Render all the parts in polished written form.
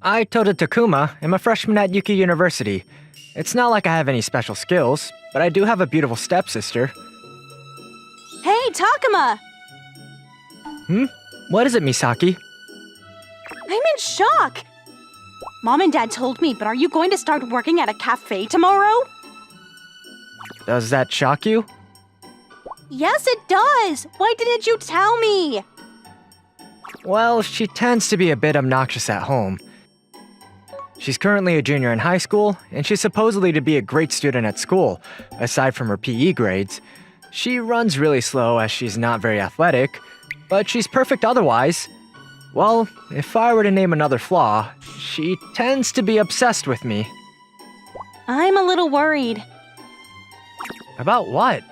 I Toda Takuma am a freshman at Yuki University. It's not like I have any special skills, but I do have a beautiful stepsister. Hey, Takuma! What is it, Misaki? I'm in shock! Mom and Dad told me, but are you going to start working at a cafe tomorrow? Does that shock you? Yes, it does! Why didn't you tell me? Well, she tends to be a bit obnoxious at home. She's currently a junior in high school, and she's supposedly to be a great student at school, aside from her PE grades. She runs really slow as she's not very athletic, but she's perfect otherwise. Well, if I were to name another flaw, she tends to be obsessed with me. I'm a little worried. About what?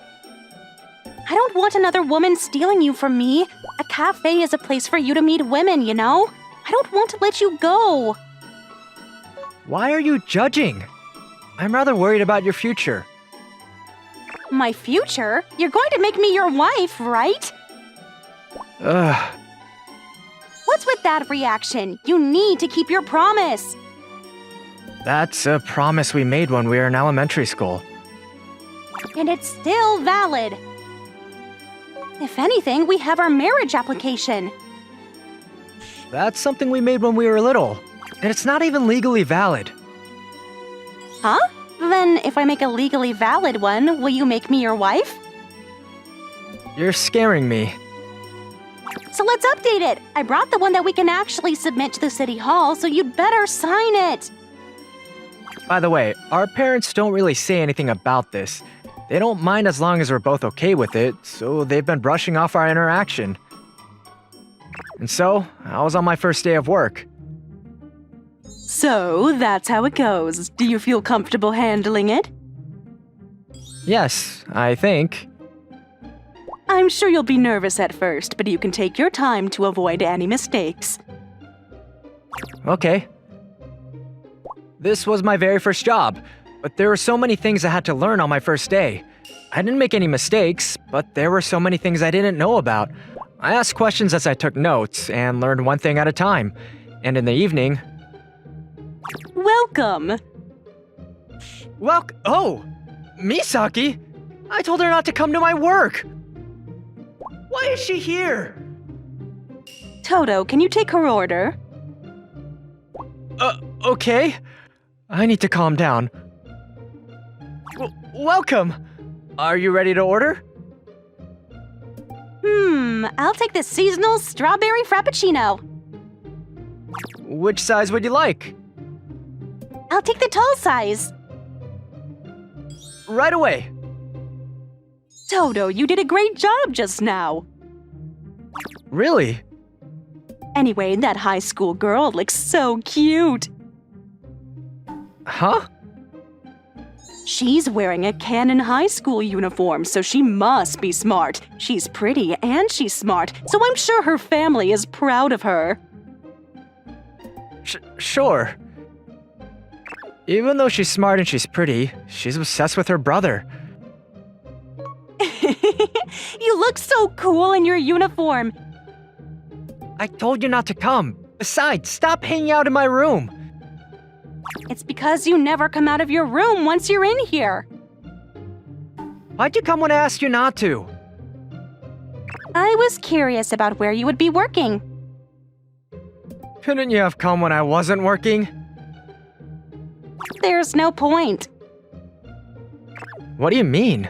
I don't want another woman stealing you from me. A cafe is a place for you to meet women, you know? I don't want to let you go. Why are you judging? I'm rather worried about your future. My future? You're going to make me your wife, right? Ugh. What's with that reaction? You need to keep your promise. That's a promise we made when we were in elementary school. And it's still valid. If anything, we have our marriage application. That's something we made when we were little, and it's not even legally valid. Huh? Then if I make a legally valid one, will you make me your wife? You're scaring me. So let's update it. I brought the one that we can actually submit to the city hall, so you'd better sign it. By the way, our parents don't really say anything about this. They don't mind as long as we're both okay with it, so they've been brushing off our interaction. And so, I was on my first day of work. So, that's how it goes. Do you feel comfortable handling it? Yes, I think. I'm sure you'll be nervous at first, but you can take your time to avoid any mistakes. Okay. This was my very first job, but there were so many things I had to learn on my first day. I didn't make any mistakes, but there were so many things I didn't know about. I asked questions as I took notes and learned one thing at a time. And in the evening... Welcome! Oh! Misaki! I told her not to come to my work! Why is she here? Toto, can you take her order? Okay. I need to calm down. Welcome! Are you ready to order? I'll take the seasonal strawberry frappuccino. Which size would you like? I'll take the tall size. Right away. Toto, you did a great job just now. Really? Anyway, that high school girl looks so cute. Huh? She's wearing a Canon High School uniform, so she must be smart. She's pretty and she's smart, so I'm sure her family is proud of her. Sure. Even though she's smart and she's pretty, she's obsessed with her brother. You look so cool in your uniform. I told you not to come. Besides, stop hanging out in my room. It's because you never come out of your room once you're in here. Why'd you come when I asked you not to? I was curious about where you would be working. Couldn't you have come when I wasn't working? There's no point. What do you mean?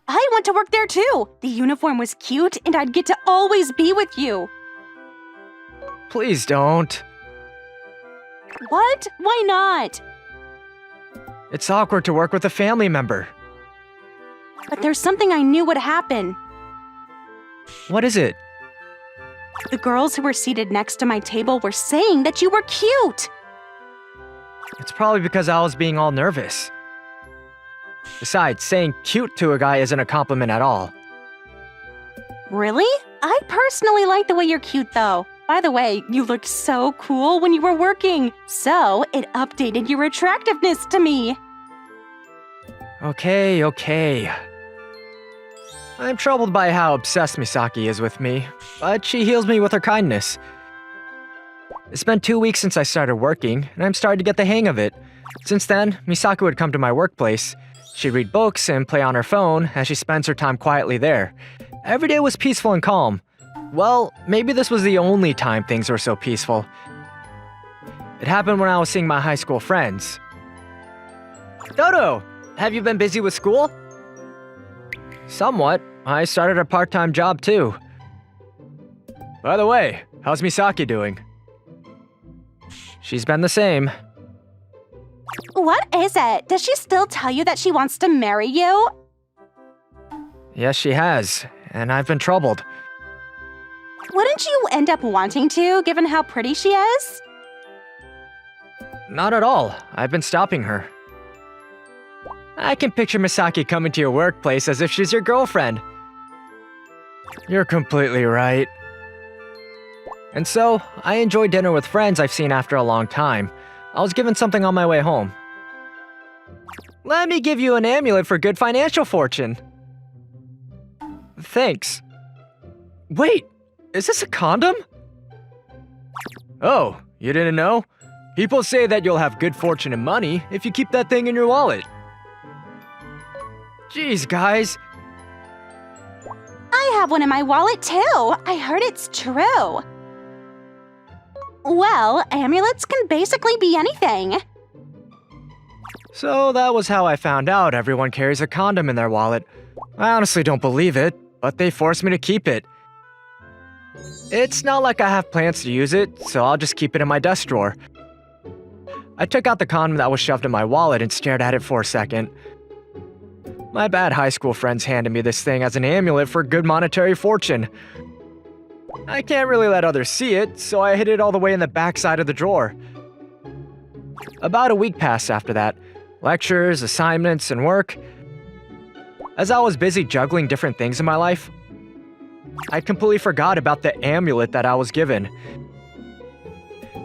I want to work there too. The uniform was cute and I'd get to always be with you. Please don't. What? Why not? It's awkward to work with a family member. But there's something I knew would happen. What is it? The girls who were seated next to my table were saying that you were cute. It's probably because I was being all nervous. Besides, saying cute to a guy isn't a compliment at all. Really? I personally like the way you're cute, though. By the way, you looked so cool when you were working, so it updated your attractiveness to me. Okay. I'm troubled by how obsessed Misaki is with me, but she heals me with her kindness. It's been 2 weeks since I started working, and I'm starting to get the hang of it. Since then, Misaki would come to my workplace. She'd read books and play on her phone as she spends her time quietly there. Every day was peaceful and calm. Well, maybe this was the only time things were so peaceful. It happened when I was seeing my high school friends. Dodo, have you been busy with school? Somewhat. I started a part-time job too. By the way, how's Misaki doing? She's been the same. What is it? Does she still tell you that she wants to marry you? Yes, she has, and I've been troubled. Wouldn't you end up wanting to, given how pretty she is? Not at all. I've been stopping her. I can picture Misaki coming to your workplace as if she's your girlfriend. You're completely right. And so, I enjoyed dinner with friends I've seen after a long time. I was given something on my way home. Let me give you an amulet for good financial fortune. Thanks. Wait, is this a condom? Oh, you didn't know? People say that you'll have good fortune and money if you keep that thing in your wallet. Jeez, guys. I have one in my wallet too. I heard it's true. Well, amulets can basically be anything. So that was how I found out everyone carries a condom in their wallet. I honestly don't believe it, but they forced me to keep it. It's not like I have plans to use it, so I'll just keep it in my desk drawer. I took out the condom that was shoved in my wallet and stared at it for a second. My bad high school friends handed me this thing as an amulet for good monetary fortune. I can't really let others see it, so I hid it all the way in the back side of the drawer. About a week passed after that. Lectures, assignments, and work. As I was busy juggling different things in my life, I completely forgot about the amulet that I was given.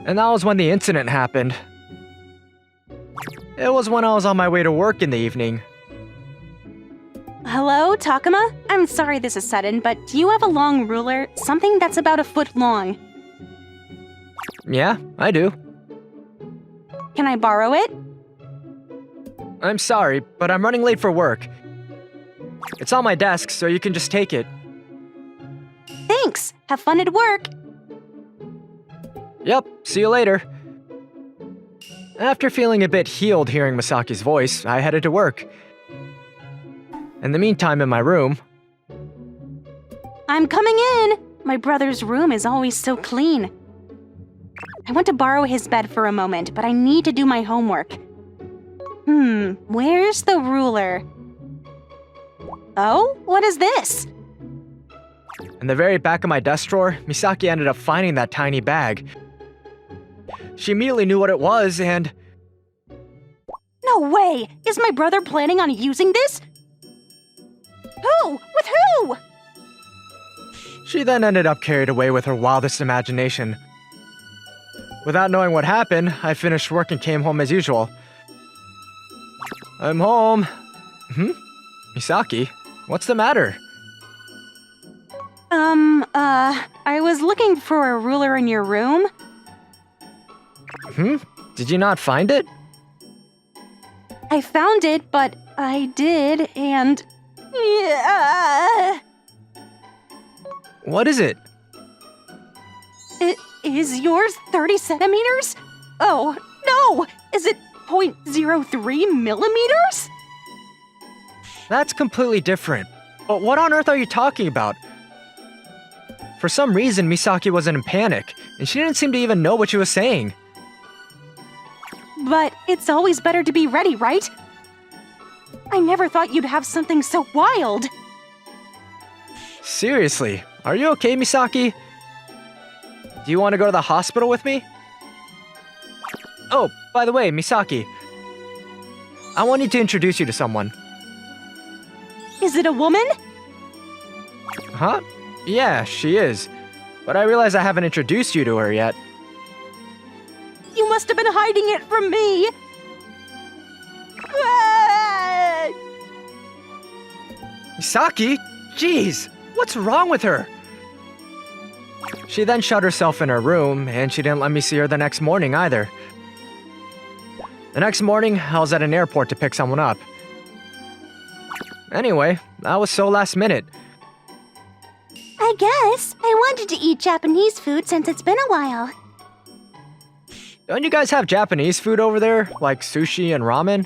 And that was when the incident happened. It was when I was on my way to work in the evening. Hello, Takuma? I'm sorry this is sudden, but do you have a long ruler? Something that's about a foot long. Yeah, I do. Can I borrow it? I'm sorry, but I'm running late for work. It's on my desk, so you can just take it. Thanks. Have fun at work. Yep, see you later. After feeling a bit healed hearing Misaki's voice, I headed to work. In the meantime, in my room... I'm coming in! My brother's room is always so clean. I want to borrow his bed for a moment, but I need to do my homework. Where's the ruler? Oh, what is this? In the very back of my desk drawer, Misaki ended up finding that tiny bag. She immediately knew what it was, and... No way! Is my brother planning on using this? Who? With who? She then ended up carried away with her wildest imagination. Without knowing what happened, I finished work and came home as usual. I'm home. Misaki, what's the matter? I was looking for a ruler in your room. Did you not find it? I found it, but I did, and... Yeah. What is it? Is yours 30 centimeters? Oh, no! Is it 0.03 millimeters? That's completely different. But what on earth are you talking about? For some reason, Misaki was in panic, and she didn't seem to even know what she was saying. But it's always better to be ready, right? I never thought you'd have something so wild. Seriously, are you okay, Misaki? Do you want to go to the hospital with me? Oh, by the way, Misaki. I wanted to introduce you to someone. Is it a woman? Huh? Yeah, she is. But I realize I haven't introduced you to her yet. You must have been hiding it from me. Ah! Misaki? Jeez, what's wrong with her? She then shut herself in her room, and she didn't let me see her the next morning either. The next morning, I was at an airport to pick someone up. Anyway, that was so last minute. I guess I wanted to eat Japanese food since it's been a while. Don't you guys have Japanese food over there, like sushi and ramen?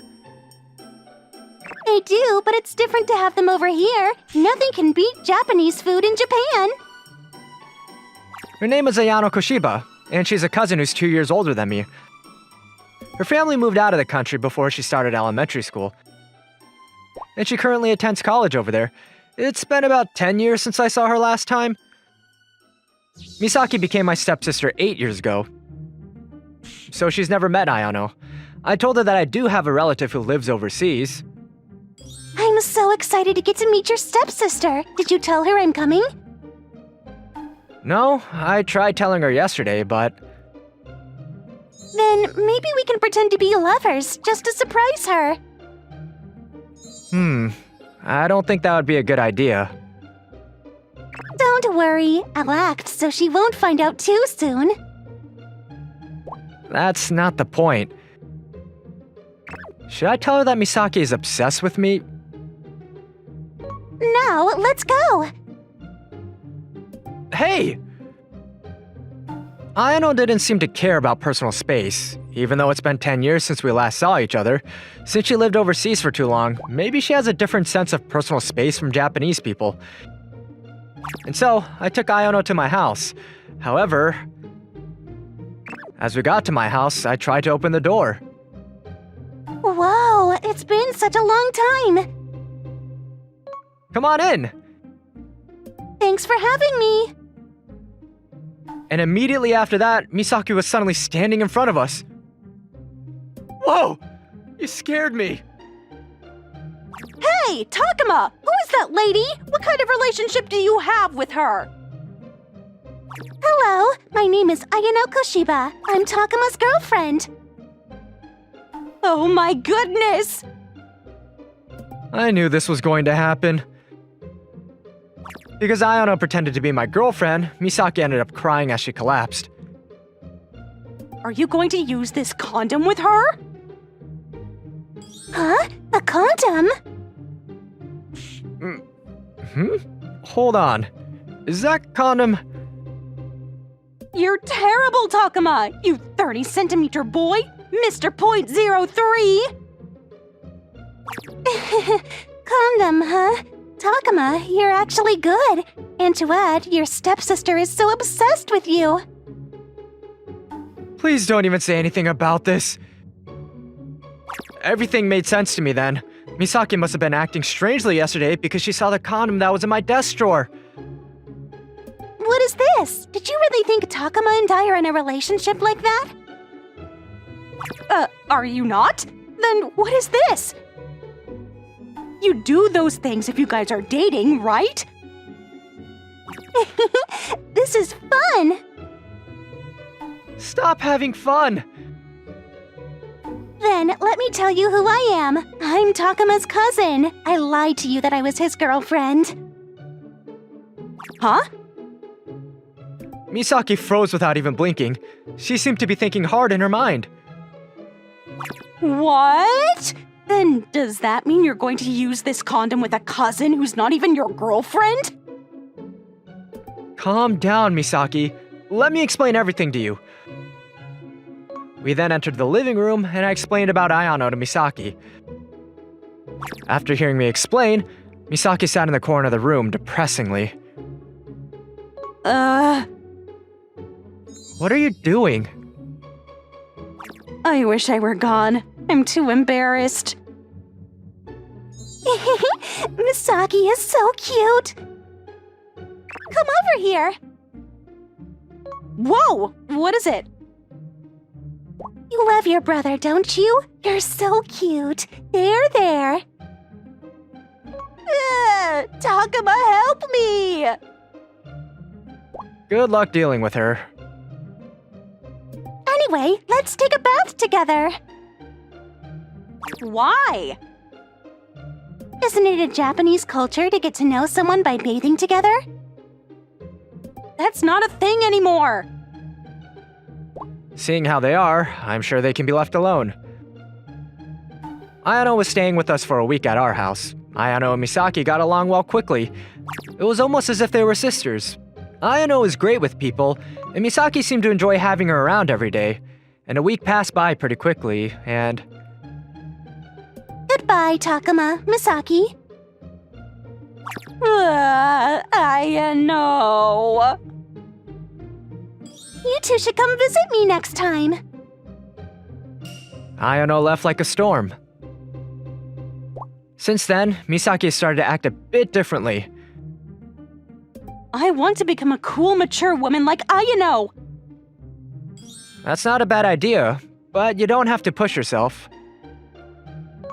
They do, but it's different to have them over here. Nothing can beat Japanese food in Japan. Her name is Ayano Koshiba, and she's a cousin who's 2 years older than me. Her family moved out of the country before she started elementary school, and she currently attends college over there. It's been about 10 years since I saw her last time. Misaki became my stepsister 8 years ago, so she's never met Ayano. I told her that I do have a relative who lives overseas. I'm so excited to get to meet your stepsister. Did you tell her I'm coming? No, I tried telling her yesterday, but... Then maybe we can pretend to be lovers, just to surprise her. I don't think that would be a good idea. Don't worry, I'll act so she won't find out too soon. That's not the point. Should I tell her that Misaki is obsessed with me? Now, let's go! Hey! Ayano didn't seem to care about personal space, even though it's been 10 years since we last saw each other. Since she lived overseas for too long, maybe she has a different sense of personal space from Japanese people. And so, I took Ayano to my house. However, as we got to my house, I tried to open the door. Whoa, it's been such a long time! Come on in! Thanks for having me! And immediately after that, Misaki was suddenly standing in front of us. Whoa! You scared me! Hey, Takuma! Who is that lady? What kind of relationship do you have with her? Hello, my name is Ayano Koshiba. I'm Takuma's girlfriend. Oh my goodness! I knew this was going to happen. Because Ayano pretended to be my girlfriend, Misaki ended up crying as she collapsed. Are you going to use this condom with her? Huh? A condom? Hold on. Is that condom... You're terrible, Takuma! You 30-centimeter boy! Mr. .03! Condom, huh? Takuma, you're actually good. And to add, your stepsister is so obsessed with you. Please don't even say anything about this. Everything made sense to me then. Misaki must have been acting strangely yesterday because she saw the condom that was in my desk drawer. What is this? Did you really think Takuma and I are in a relationship like that? Are you not? Then what is this? You do those things if you guys are dating, right? This is fun! Stop having fun! Then let me tell you who I am. I'm Takuma's cousin. I lied to you that I was his girlfriend. Huh? Misaki froze without even blinking. She seemed to be thinking hard in her mind. What? Then does that mean you're going to use this condom with a cousin who's not even your girlfriend? Calm down, Misaki. Let me explain everything to you. We then entered the living room, and I explained about Ayano to Misaki. After hearing me explain, Misaki sat in the corner of the room depressingly. What are you doing? I wish I were gone. I'm too embarrassed. Misaki is so cute. Come over here. Whoa! What is it? You love your brother, don't you? You're so cute. There. Takuma, help me! Good luck dealing with her. Anyway, let's take a bath together. Why? Isn't it a Japanese culture to get to know someone by bathing together? That's not a thing anymore. Seeing how they are, I'm sure they can be left alone. Ayano was staying with us for a week at our house. Ayano and Misaki got along well quickly. It was almost as if they were sisters. Ayano is great with people, and Misaki seemed to enjoy having her around every day. And a week passed by pretty quickly, and... Goodbye, Takuma, Misaki. I know. You two should come visit me next time. Ayano left like a storm. Since then, Misaki started to act a bit differently. I want to become a cool, mature woman like Ayano. That's not a bad idea, but you don't have to push yourself.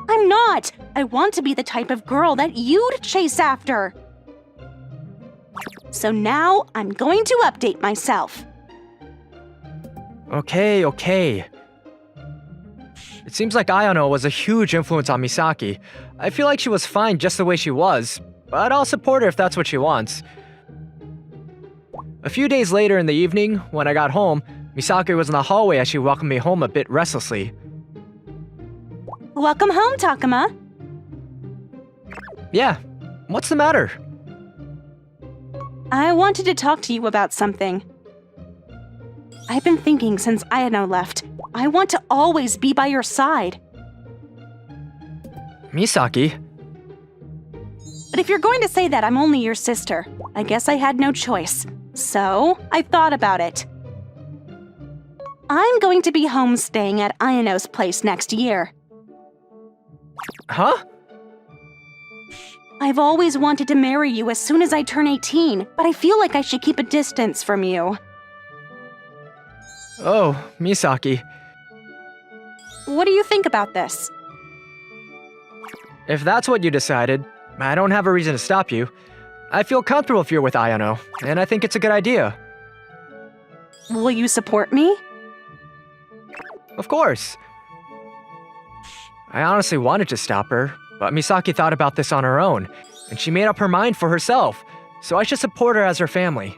I'm not. I want to be the type of girl that you'd chase after. So now I'm going to update myself. Okay. It seems like Ayano was a huge influence on Misaki. I feel like she was fine just the way she was, but I'll support her if that's what she wants. A few days later in the evening, when I got home, Misaki was in the hallway as she welcomed me home a bit restlessly. Welcome home, Takuma. Yeah, what's the matter? I wanted to talk to you about something. I've been thinking since Ayano left. I want to always be by your side. Misaki? But if you're going to say that I'm only your sister, I guess I had no choice. So, I thought about it. I'm going to be homestaying at Ayano's place next year. Huh? I've always wanted to marry you as soon as I turn 18, but I feel like I should keep a distance from you. Oh, Misaki. What do you think about this? If that's what you decided, I don't have a reason to stop you. I feel comfortable if you're with Ayano, and I think it's a good idea. Will you support me? Of course. I honestly wanted to stop her, but Misaki thought about this on her own, and she made up her mind for herself, so I should support her as her family.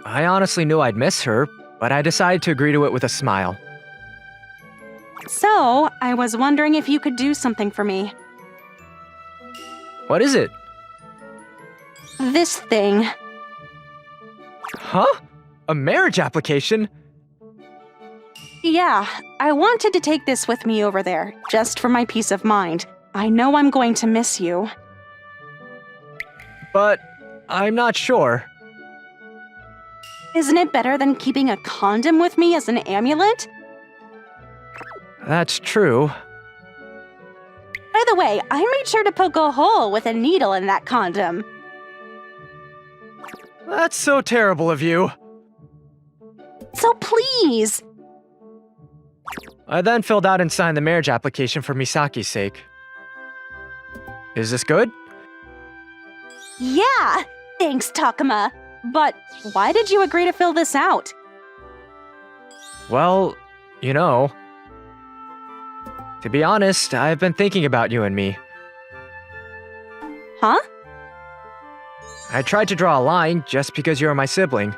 I honestly knew I'd miss her, but I decided to agree to it with a smile. So, I was wondering if you could do something for me. What is it? This thing. Huh? A marriage application? Yeah, I wanted to take this with me over there, just for my peace of mind. I know I'm going to miss you. But I'm not sure. Isn't it better than keeping a condom with me as an amulet? That's true. By the way, I made sure to poke a hole with a needle in that condom. That's so terrible of you. So please! I then filled out and signed the marriage application for Misaki's sake. Is this good? Yeah! Thanks, Takuma. But why did you agree to fill this out? Well, you know... To be honest, I've been thinking about you and me. Huh? I tried to draw a line just because you're my sibling,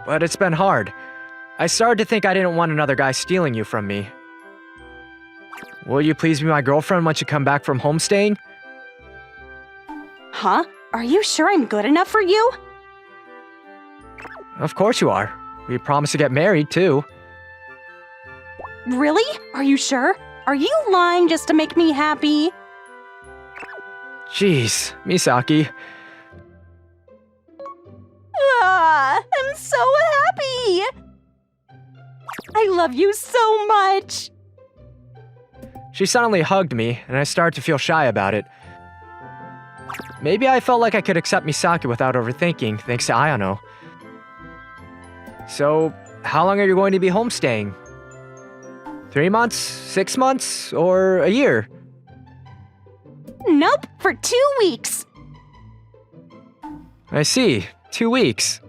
but it's been hard. I started to think I didn't want another guy stealing you from me. Will you please be my girlfriend once you come back from homestaying? Huh? Are you sure I'm good enough for you? Of course you are. We promised to get married, too. Really? Are you sure? Are you lying just to make me happy? Jeez, Misaki. I'm so happy! I love you so much! She suddenly hugged me, and I started to feel shy about it. Maybe I felt like I could accept Misaki without overthinking, thanks to Ayano. So, how long are you going to be homestaying? 3 months, 6 months, or a year? Nope, for 2 weeks. I see. 2 weeks.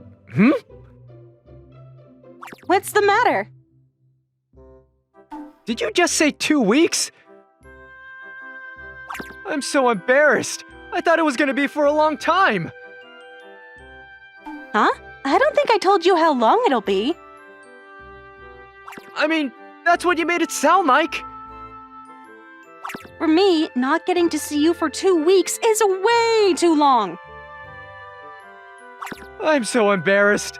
What's the matter? Did you just say 2 weeks? I'm so embarrassed. I thought it was going to be for a long time. Huh? I don't think I told you how long it'll be. I mean, that's what you made it sound like. For me, not getting to see you for 2 weeks is way too long. I'm so embarrassed.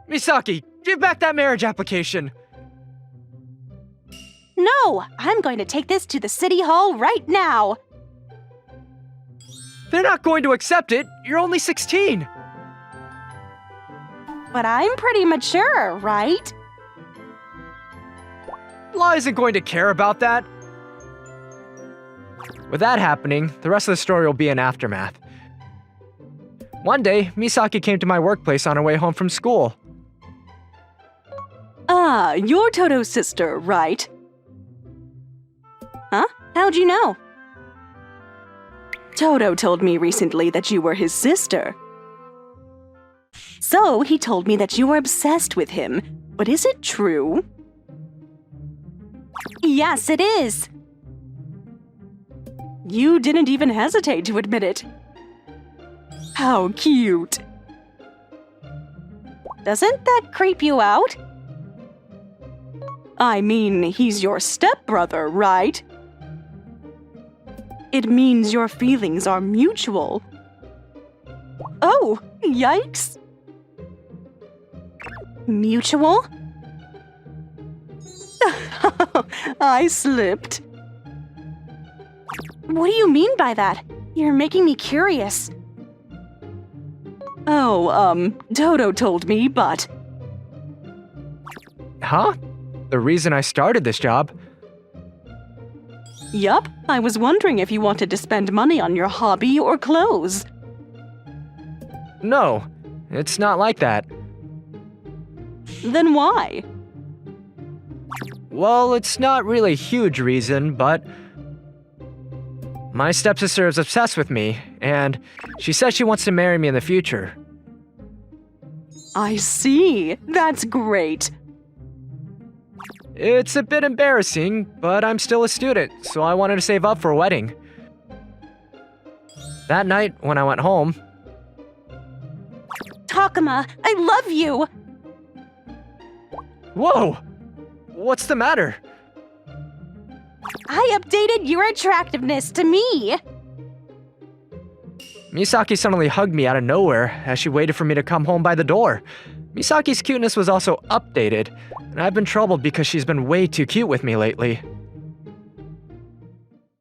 Misaki, give back that marriage application. No, I'm going to take this to the city hall right now. They're not going to accept it. You're only 16. But I'm pretty mature, right? Law isn't going to care about that. With that happening, the rest of the story will be an aftermath. One day, Misaki came to my workplace on her way home from school. Ah, you're Toto's sister, right? Huh? How'd you know? Toto told me recently that you were his sister. So, he told me that you were obsessed with him. But is it true? Yes, it is. You didn't even hesitate to admit it. How cute. Doesn't that creep you out? I mean, he's your stepbrother, right? It means your feelings are mutual. Oh, yikes. Mutual? I slipped. What do you mean by that? You're making me curious. Oh, Toto told me, but... Huh? The reason I started this job? Yup, I was wondering if you wanted to spend money on your hobby or clothes. No, it's not like that. Then why? Well, it's not really a huge reason, but... My stepsister is obsessed with me, and she says she wants to marry me in the future. I see. That's great. It's a bit embarrassing, but I'm still a student, so I wanted to save up for a wedding. That night, when I went home... Takuma, I love you! Whoa! What's the matter? I updated your attractiveness to me! Misaki suddenly hugged me out of nowhere as she waited for me to come home by the door. Misaki's cuteness was also updated, and I've been troubled because she's been way too cute with me lately.